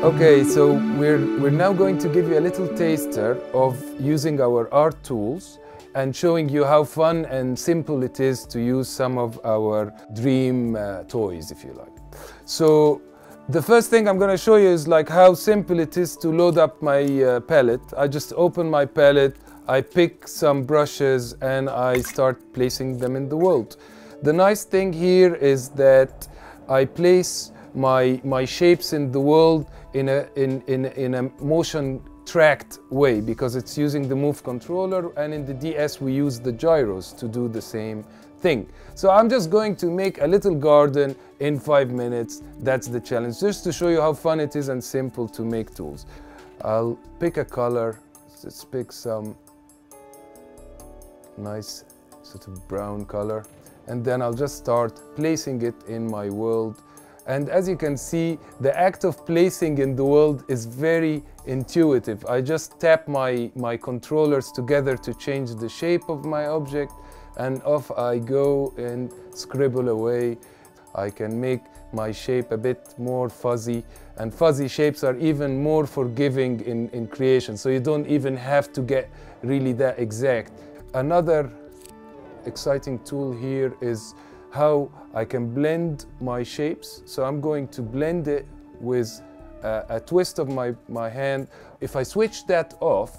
Okay, so we're now going to give you a little taster of using our art tools and showing you how fun and simple it is to use some of our dream toys, if you like. So the first thing I'm going to show you is like how simple it is to load up my palette. I just open my palette, I pick some brushes and I start placing them in the world. The nice thing here is that I place my shapes in the world in a motion tracked way, because it's using the move controller, and in the DS we use the gyros to do the same thing. So I'm just going to make a little garden in 5 minutes. That's the challenge, just to show you how fun it is and simple to make tools. I'll pick a color. Let's pick some nice sort of brown color, and then I'll just start placing it in my world. And as you can see, the act of placing in the world is very intuitive. I just tap my controllers together to change the shape of my object, and off I go and scribble away. I can make my shape a bit more fuzzy, and fuzzy shapes are even more forgiving in creation, so you don't even have to get really that exact. Another exciting tool here is how I can blend my shapes. So I'm going to blend it with a twist of my hand. If I switch that off,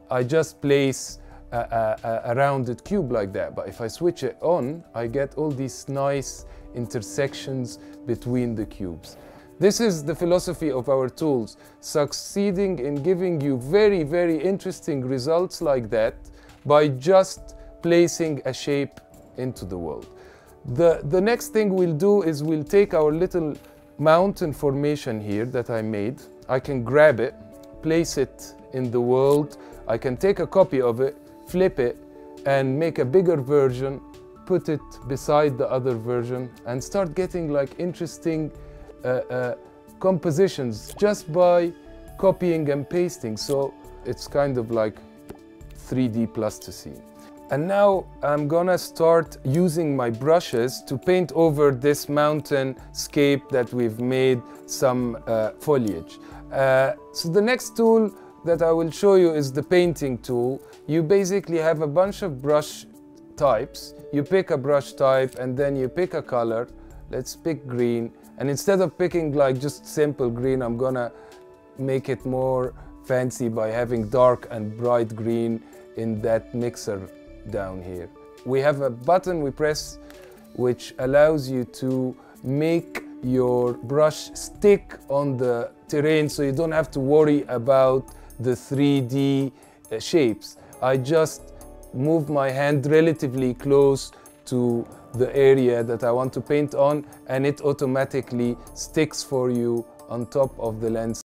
I just place a rounded cube like that. But if I switch it on, I get all these nice intersections between the cubes. This is the philosophy of our tools, succeeding in giving you very, very interesting results like that by just placing a shape into the world. The next thing we'll do is we'll take our little mountain formation here that I made. I can grab it, place it in the world. I can take a copy of it, flip it, and make a bigger version, put it beside the other version, and start getting like interesting compositions just by copying and pasting. So it's kind of like 3D plasticine. And now I'm gonna start using my brushes to paint over this mountainscape that we've made some foliage. So the next tool that I will show you is the painting tool. You basically have a bunch of brush types. You pick a brush type and then you pick a color. Let's pick green. And instead of picking like just simple green, I'm gonna make it more fancy by having dark and bright green in that mixer down here. We have a button we press which allows you to make your brush stick on the terrain, so you don't have to worry about the 3D shapes. I just move my hand relatively close to the area that I want to paint on, and it automatically sticks for you on top of the lens.